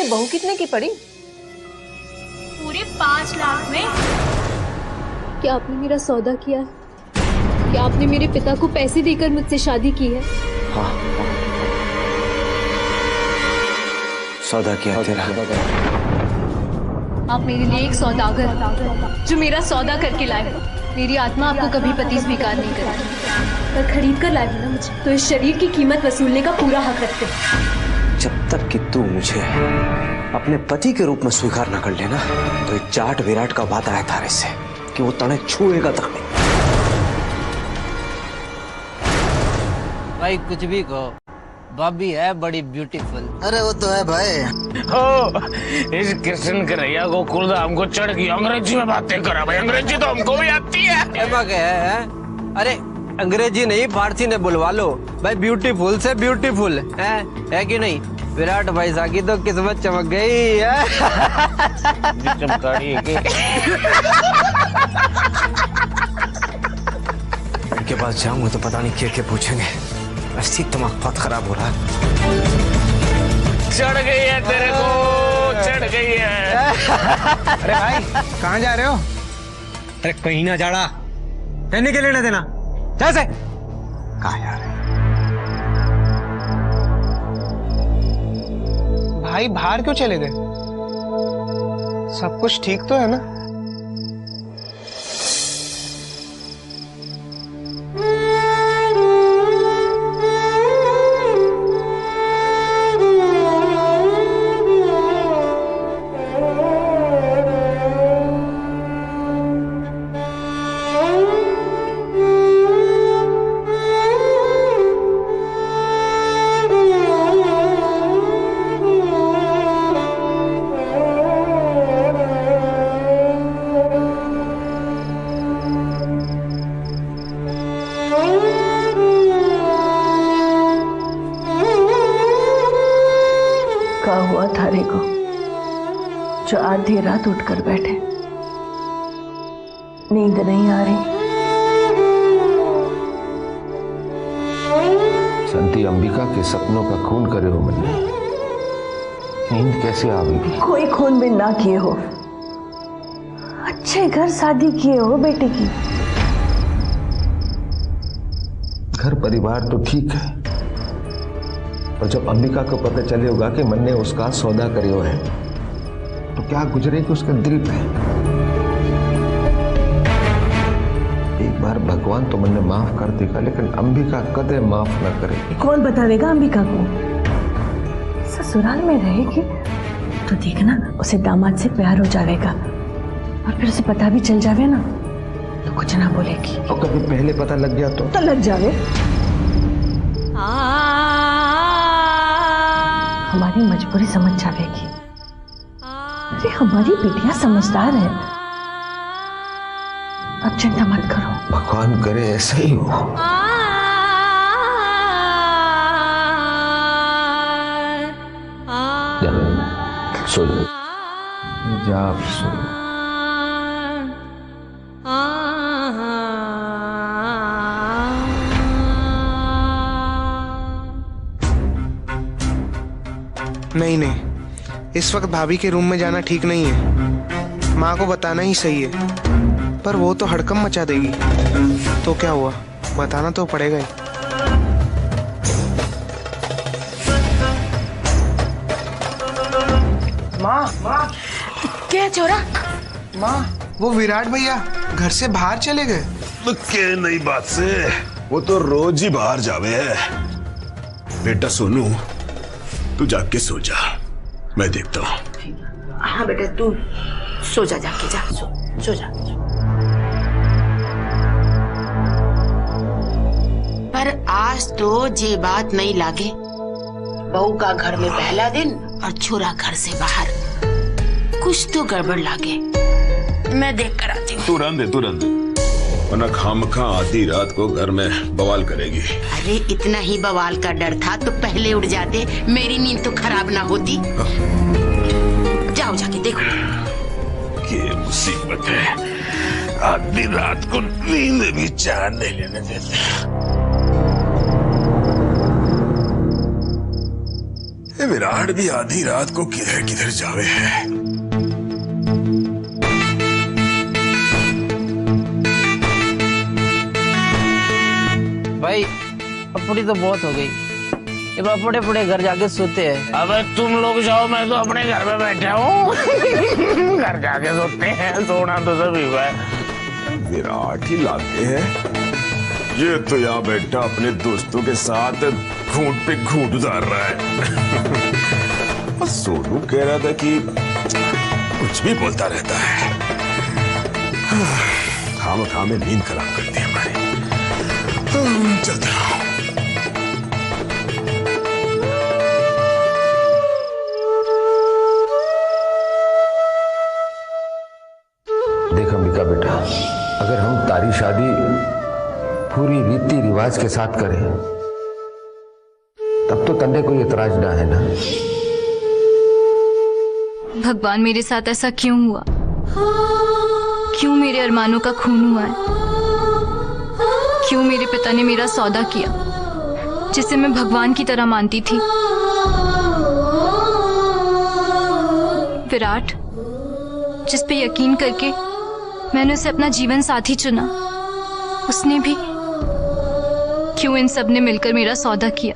बहू कितने की पड़ी? पूरे 5 लाख में। क्या आपने मेरा सौदा किया है? क्या आपने मेरे पिता को पैसे देकर मुझसे शादी की है? हाँ, सौदा किया तेरा। आप मेरे लिए एक सौदागर जो मेरा सौदा करके लाए। मेरी आत्मा आपको कभी पति स्वीकार नहीं करेगी, पर खरीद कर लाए हो ना मुझे, तो इस शरीर की कीमत वसूलने का पूरा हक रखते हो। जब तक कि तू मुझे अपने पति के रूप में स्वीकार न कर लेना, तो ये जाट विराट का वादा है थारे से कि वो तने छुएगा तक नहीं। भाई कुछ भी कहो, भाभी है बड़ी ब्यूटीफुल। अरे वो तो है भाई। ओ, इस कृष्ण कन्हैया को कुर्दा हमको चढ़ गई, अंग्रेजी में बातें करा भाई, अंग्रेजी तो हमको भी आती है। है? अरे अंग्रेजी नहीं, फारसी ने बुलवा लो भाई। ब्यूटीफुल से ब्यूटीफुल है कि नहीं? विराट भाई साकी तो किस्मत चमक गई है। इनके पास जाऊंगा तो पता नहीं क्या पूछेंगे। ऐसी दिमाग बहुत खराब हो रहा है। चढ़ गई है तेरे को, चढ़ गई है। अरे भाई कहाँ जा रहे हो? अरे कहीं ना जाड़ा, कहने के लेना देना जैसे कहा यार। भाई बाहर क्यों चले गए? सब कुछ ठीक तो है ना? क्या हुआ थारे को जो आधी रात उठकर बैठे? नींद नहीं आ रही? संती अंबिका के सपनों का खून करे हो मैंने, नींद कैसे आ गई? कोई खून भी ना किए हो, अच्छे घर शादी किए हो बेटी की। घर परिवार तो ठीक है, पर जब अंबिका को पता चले होगा कि मन ने उसका सौदा करियो है, तो क्या गुजरेगी उसके दिल पे। एक बार भगवान तो मन ने माफ कर देगा, लेकिन अंबिका कदे माफ न करेगी। कौन बतावेगा अंबिका को? ससुराल में रहेगी तो देखना उसे दामाद से प्यार हो जाएगा, और फिर उसे पता भी चल जावे ना तो कुछ ना बोलेगी। और कभी पहले पता लग गया तो लग जावे। हमारी मजबूरी समझ जाएगी। अरे हमारी बेटियां समझदार है, अब चिंता मत करो। भगवान करे ऐसा ही हो। सो जा, सो। नहीं नहीं, इस वक्त भाभी के रूम में जाना ठीक नहीं है। माँ को बताना ही सही है, पर वो तो हड़कंप मचा देगी। तो क्या हुआ, बताना तो पड़ेगा ही। माँ माँ, क्या चोरा? माँ वो विराट भैया घर से बाहर चले गए। तो के नई बात से, वो तो रोज ही बाहर जावे है। बेटा सोनू, तू जाके सो जा, मैं देखता हूँ। हाँ बेटा तू सो जा, जाके जा, सो जा। पर आज तो ये बात नहीं लागे, बहू का घर में पहला दिन और छोरा घर से बाहर, कुछ तो गड़बड़ लागे। मैं देख कर आती हूँ। तू रहने दे, वरना खामखा आधी रात को घर में बवाल करेगी। अरे इतना ही बवाल का डर था तो पहले उठ जाते, मेरी नींद तो खराब ना होती। जाओ जाके देखो। ये मुसीबत है, आधी रात को नींद भी चैन नहीं लेने देते। ये विराट भी आधी रात को किधर किधर जावे है। भाई अपनी तो बहुत हो गई, ये अपने अपने घर जाके सोते हैं। अबे तुम लोग जाओ, मैं तो अपने घर में बैठा हूँ। घर जाके सोते हैं, सोना तो सभी है। विराट ही लाते हैं, ये तो यहाँ बैठा अपने दोस्तों के साथ घूंट पे घूंट उतार रहा है। और सोनू कह रहा था कि कुछ भी बोलता रहता है। खाम में नींद खराब करती है हमारी। चलता हूँ। देख अंबिका बेटा, अगर हम तारी शादी पूरी रीति रिवाज के साथ करें तब तो तन्ने कोई एतराज ना है ना। भगवान मेरे साथ ऐसा क्यों हुआ? क्यों मेरे अरमानों का खून हुआ है? क्यों मेरे पिता ने मेरा सौदा किया जिसे मैं भगवान की तरह मानती थी? विराट, जिस पे यकीन करके मैंने उसे अपना जीवन साथी चुना, उसने भी क्यों इन सब ने मिलकर मेरा सौदा किया?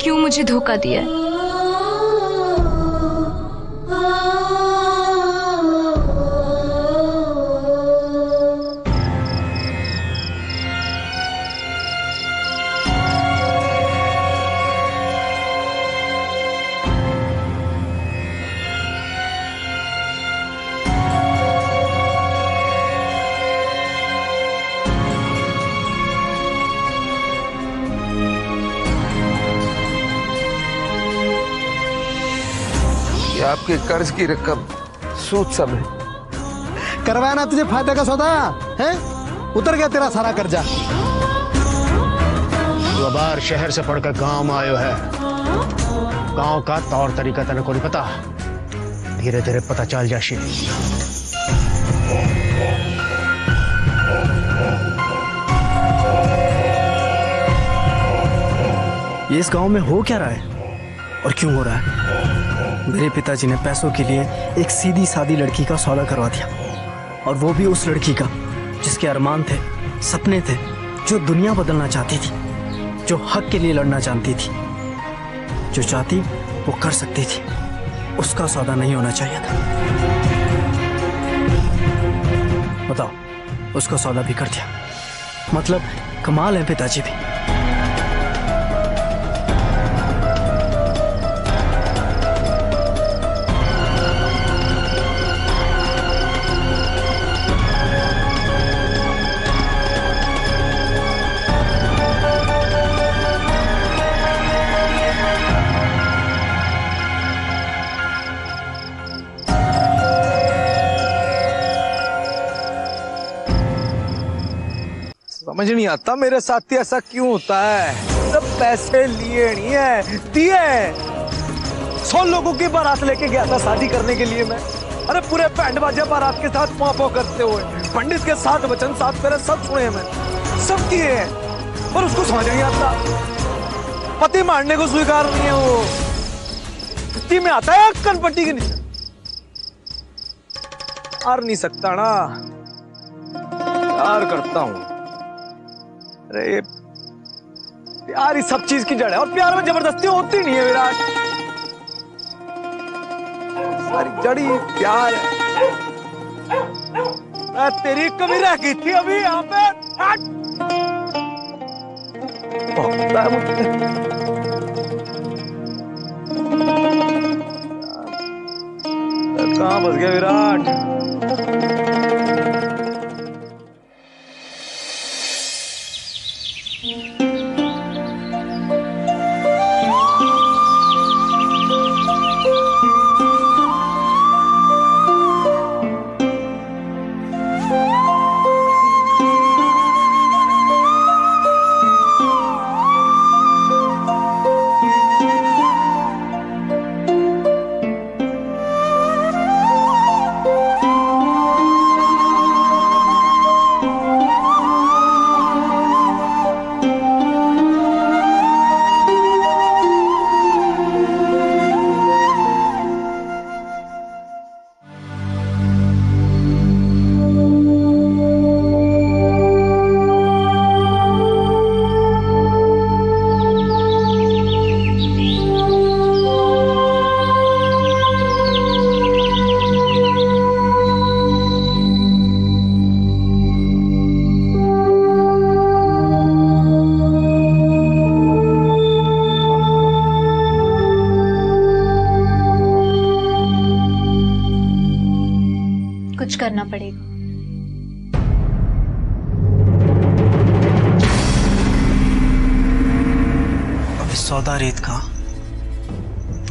क्यों मुझे धोखा दिया है? आपके कर्ज की रकम सूद सब है। करवाया ना तुझे फायदे का सौदा है? उतर गया तेरा सारा कर्जा। तू अबार शहर से पढ़कर गांव में आयो है। गांव का तौर तरीका तेरे को नहीं पता, धीरे धीरे पता चल जाशी। ये इस गांव में हो क्या रहा है और क्यों हो रहा है? मेरे पिताजी ने पैसों के लिए एक सीधी सादी लड़की का सौदा करवा दिया, और वो भी उस लड़की का जिसके अरमान थे, सपने थे, जो दुनिया बदलना चाहती थी, जो हक के लिए लड़ना जानती थी, जो चाहती वो कर सकती थी। उसका सौदा नहीं होना चाहिए था। बताओ, उसका सौदा भी कर दिया। मतलब कमाल है पिताजी भी। समझ नहीं आता मेरे साथ ऐसा क्यों होता है। सब पैसे लिए नहीं है, दिए। 100 लोगों की बारात लेके गया था शादी करने के लिए मैं। अरे पूरे बैंड बाजा बारात के साथ पापो करते हुए, पंडित के 7 वचन 7 फेरे सब सुने मैं, सब किए हैं, पर उसको समझ नहीं आता। पति मारने को स्वीकार नहीं है वो। पति में आता है कनपट्टी के नीचे, हार नहीं सकता ना। प्यार करता हूं। अरे प्यार ही सब चीज की जड़ है, और प्यार में जबरदस्ती होती नहीं है विराट। सारी जड़ी प्यार है। तेरी कमी रह गई थी अभी यहाँ पे। कहाँ फंस गया विराट? सौदा रेत का,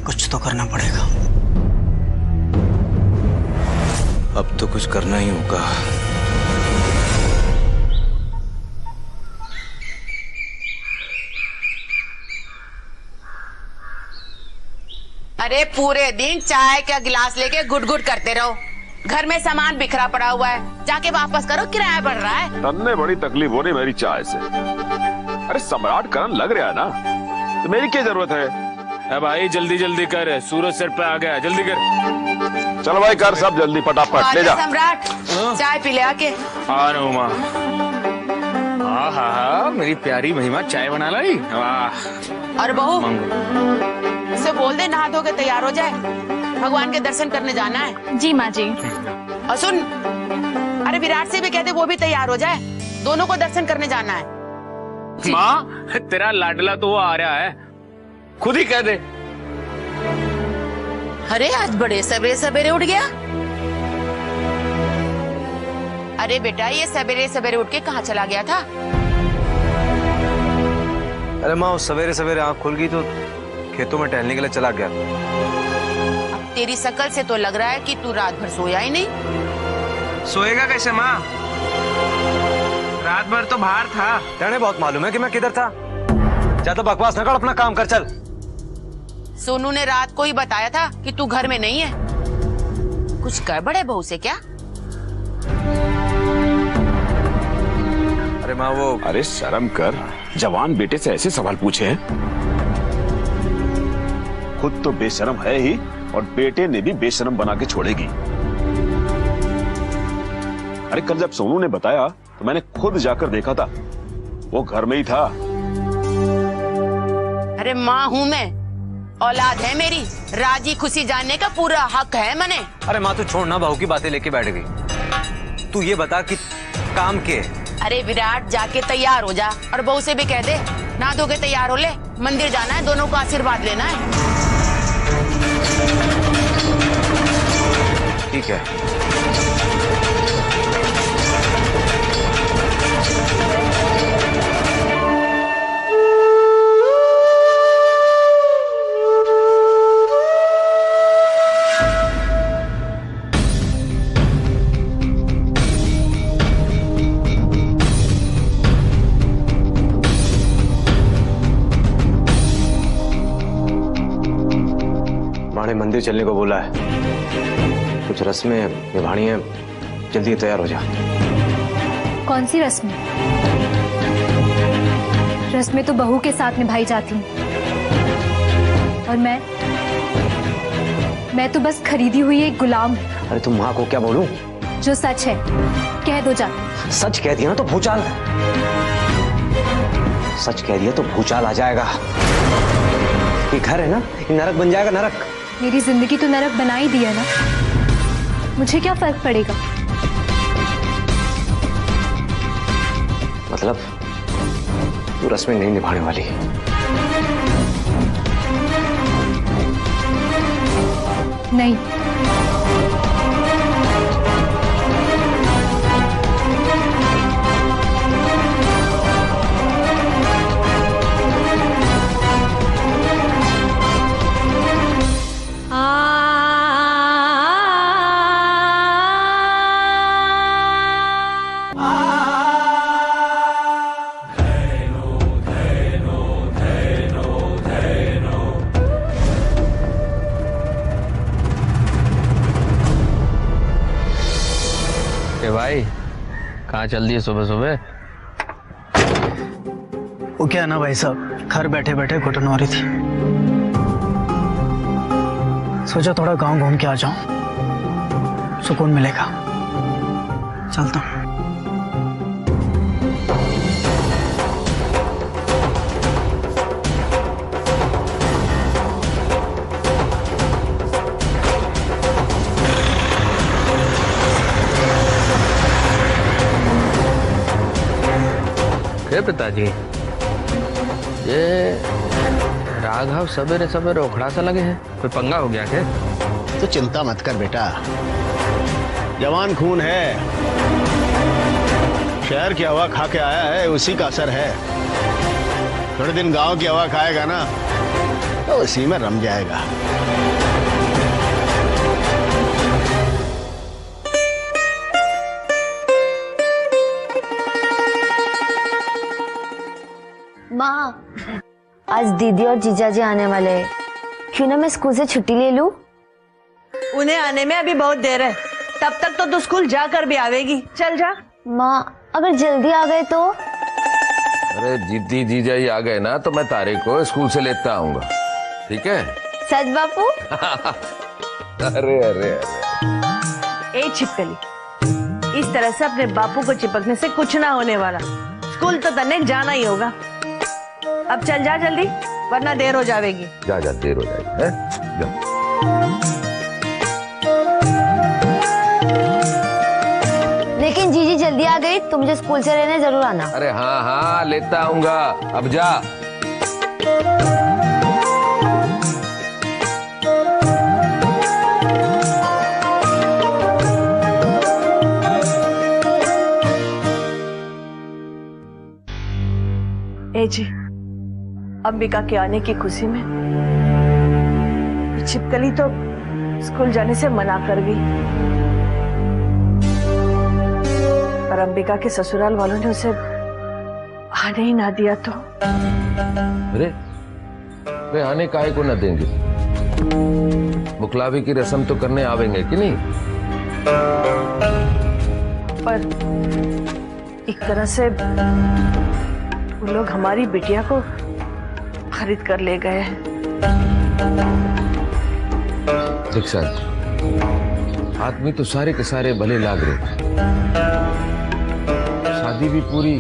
कुछ तो करना पड़ेगा। अब तो कुछ करना ही होगा। अरे पूरे दिन चाय का गिलास लेके गुट गुट करते रहो। घर में सामान बिखरा पड़ा हुआ है, जाके वापस करो, किराया बढ़ रहा है। तन्ने बड़ी तकलीफ हो रही मेरी चाय से। अरे सम्राट करन लग रहा है ना, तो मेरी क्या जरूरत है? भाई जल्दी जल्दी कर, सूरज सर पे आ गया, जल्दी कर। चल भाई कर सब जल्दी, फटाफट ले जा। सम्राट चाय पी ले आके। आ रहा हूँ माँ। हाँ, मेरी प्यारी महिमा चाय बना लाई। वाह। और बहू उसे बोल दे नहा धो के तैयार हो जाए, भगवान के दर्शन करने जाना है। जी माँ जी। और सुन, अरे विराट से भी कहते वो भी तैयार हो जाए, दोनों को दर्शन करने जाना है। माँ तेरा लाडला तो वो आ रहा है, खुद ही कह दे। अरे आज बड़े सवेरे सवेरे उठ गया। अरे बेटा ये सवेरे सवेरे उठ के कहाँ चला गया था? अरे माँ सवेरे सवेरे आँख खुल गई तो खेतों में टहलने के लिए चला गया। अब तेरी शकल से तो लग रहा है कि तू रात भर सोया ही नहीं। सोएगा कैसे माँ, रात भर तो बाहर था। तेने बहुत मालूम है कि मैं किधर था। ज्यादा बकवास न कर, अपना काम कर चल। सोनू ने रात को ही बताया था कि तू घर में नहीं है। कुछ गड़बड़ है बहू से क्या? अरे माँ वो, अरे शर्म कर, जवान बेटे से ऐसे सवाल पूछे हैं। खुद तो बेशरम है ही और बेटे ने भी बेशरम बना के छोड़ेगी। अरे कल जब सोनू ने बताया तो मैंने खुद जाकर देखा था, वो घर में ही था। अरे माँ हूँ मैं, औलाद है मेरी, राजी खुशी जानने का पूरा हक है मने। अरे माँ तू छोड़ ना, बहू की बातें लेके बैठ गई। तू ये बता कि काम के। अरे विराट जाके तैयार हो जा और बहू से भी कह दे ना धो के तैयार हो ले, मंदिर जाना है, दोनों को आशीर्वाद लेना है। ठीक है। मंदिर चलने को बोला है, कुछ रस्में निभानी है, जल्दी तैयार हो जा। कौन सी रस्में? रस्में तो बहू के साथ निभाई जाती हैं, और मैं तो बस खरीदी हुई एक गुलाम हूँ। अरे तुम माँ को क्या बोलूं? जो सच है कह दो जा। सच कह दिया ना तो भूचाल, सच कह दिया तो भूचाल आ जाएगा। ये घर है ना, ये नरक बन जाएगा, नरक। मेरी जिंदगी तो नरक बना ही दिया ना, मुझे क्या फर्क पड़ेगा? मतलब तू रस्में नहीं निभाने वाली? नहीं। भाई कहाँ चल दिए सुबह सुबह? वो क्या ना भाई साहब, घर बैठे बैठे घुटन हो रही थी, सोचा थोड़ा गांव घूम के आ जाऊं, सुकून मिलेगा। चलता हूं। पिताजी ये राघव सवेरे सवेरे उखड़ा सा लगे हैं, कोई पंगा हो गया क्या? तो चिंता मत कर बेटा, जवान खून है, शहर की हवा खा के आया है, उसी का असर है। थोड़े दिन गांव की हवा खाएगा ना तो उसी में रम जाएगा। माँ, आज दीदी और जीजा जी आने वाले हैं। क्यों ना मैं स्कूल से छुट्टी ले लूं? उन्हें आने में अभी बहुत देर है, तब तक तो तू स्कूल जाकर भी आवेगी। चल जा। माँ, अगर जल्दी आ गए तो? अरे जिद्दी जीजा ही आ गए ना तो मैं तारे को स्कूल से लेता आऊंगा, ठीक है? सच बापू? अरे अरे ए छिपकली, इस तरह से अपने बापू को चिपकने से कुछ ना होने वाला। स्कूल तो तन्ने जाना ही होगा। अब चल जा जल्दी, वरना देर हो जाएगी। जा जा, देर हो जाएगी, है? जा। लेकिन जीजी जल्दी आ गई तो मुझे स्कूल से लेने जरूर आना। अरे हाँ हाँ, लेता आऊंगा। अब जा। ए जी, अंबिका के आने की खुशी में छिपकली तो स्कूल जाने से मना कर गई, पर अंबिका के ससुराल वालों ने उसे आने ही ना दिया तो। अरे आने काहे को न देंगे? मुखलावी की रस्म तो करने आवेंगे कि नहीं? पर एक तरह से वो लोग हमारी बिटिया को खरीद कर ले गए हैं। देख साहब, आदमी तो सारे के सारे भले लाग रहे, शादी भी पूरी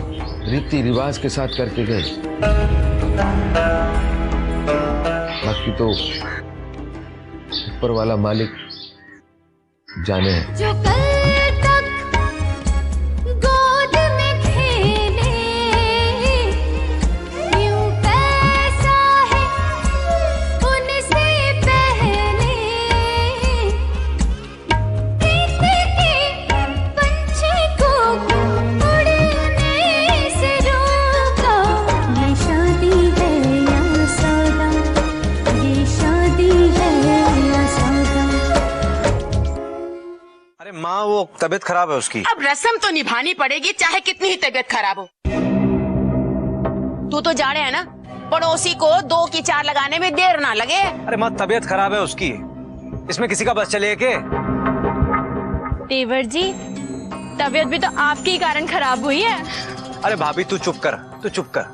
रीति रिवाज के साथ करके गए, बाकी तो ऊपर वाला मालिक जाने है। जो कल तक गोद में खेले यूं कैसा है उनसे पहले प्रीत के पंछी को उड़ने से रोका। ये शादी है या सौदा, ये शादी है या सौदा। अरे माँ, वो तबीयत खराब है उसकी। अब रस्म तो निभानी पड़ेगी, चाहे कितनी ही तबीयत खराब हो। तू तो जाने है ना, पड़ोसी को 2 की 4 लगाने में देर ना लगे। अरे माँ, तबीयत खराब है उसकी, इसमें किसी का बस चले के? देवर जी, तबीयत भी तो आपके ही कारण खराब हुई है। अरे भाभी तू चुप कर, तू चुप कर।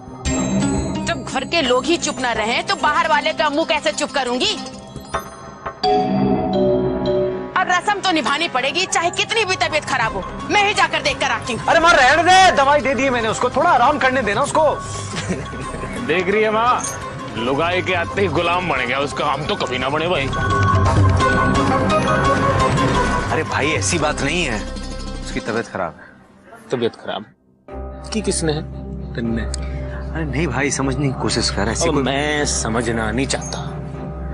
जब घर के लोग ही चुप ना रहे तो बाहर वाले का मुंह कैसे चुप करूंगी? अब रस्म तो निभानी पड़ेगी, चाहे कितनी भी तबीयत खराब हो। मैं ही जाकर देख कर आती हूँ। अरे माँ रहने दे, दवाई दे दी है मैंने उसको, थोड़ा आराम करने देना उसको। देख रही है माँ, लुगाई के आते ही गुलाम बन गया उसका, हम तो कभी ना बने भाई। अरे भाई ऐसी बात नहीं है, उसकी तबीयत खराब है। तबीयत खराब की किसने है? तुमने? अरे नहीं भाई, समझने की कोशिश कर। ऐसी कोई... मैं समझना नहीं चाहता,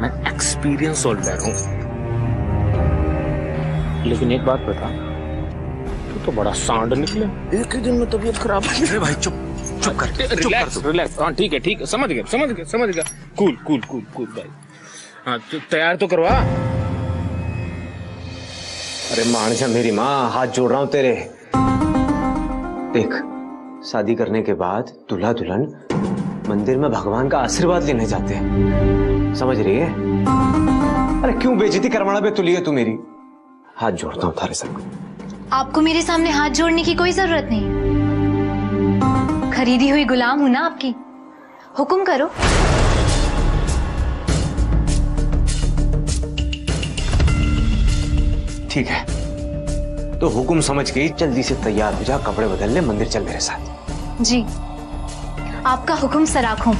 मैं एक्सपीरियंस होल्डर हूँ। लेकिन एक बात बता, तू तो बड़ा सांड निकले, एक ही दिन में तबीयत खराब। अरे भाई चुप कर, रिलैक्स रिलैक्स। हाँ ठीक है, समझ गया। कूल भाई। हाँ तो तैयार तो करवा। अरे मान जा मेरी माँ, हाथ जोड़ रहा हूँ तेरे। देख, शादी करने के बाद दूल्हा दुल्हन मंदिर में भगवान का आशीर्वाद लेने जाते हैं, समझ रही है? अरे क्यों बेइज्जती करवाना पे तुली है तू मेरी? हाथ जोड़ता हूँ थारे सबको। आपको मेरे सामने हाथ जोड़ने की कोई जरूरत नहीं, खरीदी हुई गुलाम हूं ना आपकी। हुक्म करो। ठीक है, तो हुक्म समझ के जल्दी से तैयार हो जा, कपड़े बदल ले, मंदिर चल मेरे साथ। जी, आपका हुक्म सराखों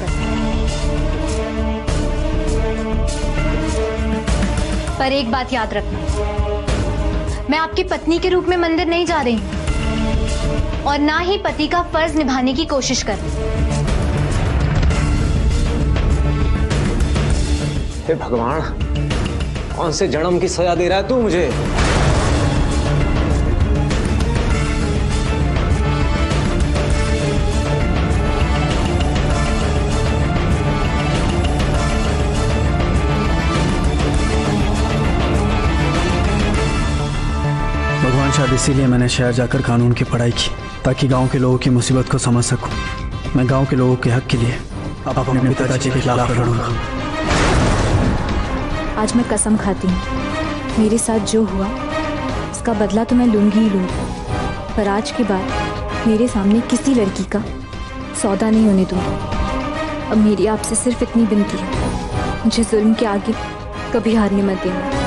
पर एक बात याद रखना, मैं आपकी पत्नी के रूप में मंदिर नहीं जा रही हूं और ना ही पति का फर्ज निभाने की कोशिश कर रही। हे भगवान, कौन से जन्म की सजा दे रहा है तू मुझे? और इसीलिए मैंने शहर जाकर कानून की पढ़ाई की, ताकि गांव के लोगों की मुसीबत को समझ सकूं। मैं गांव के लोगों के हक के लिए अब अपने पिताजी के खिलाफ लड़ूंगा। आज मैं कसम खाती हूँ, मेरे साथ जो हुआ उसका बदला तो मैं लूंगी ही लूंगी, पर आज के बाद मेरे सामने किसी लड़की का सौदा नहीं होने दूंगी। अब मेरी आपसे सिर्फ इतनी विनती है, मुझे जुल्म के आगे कभी हारने मत देना।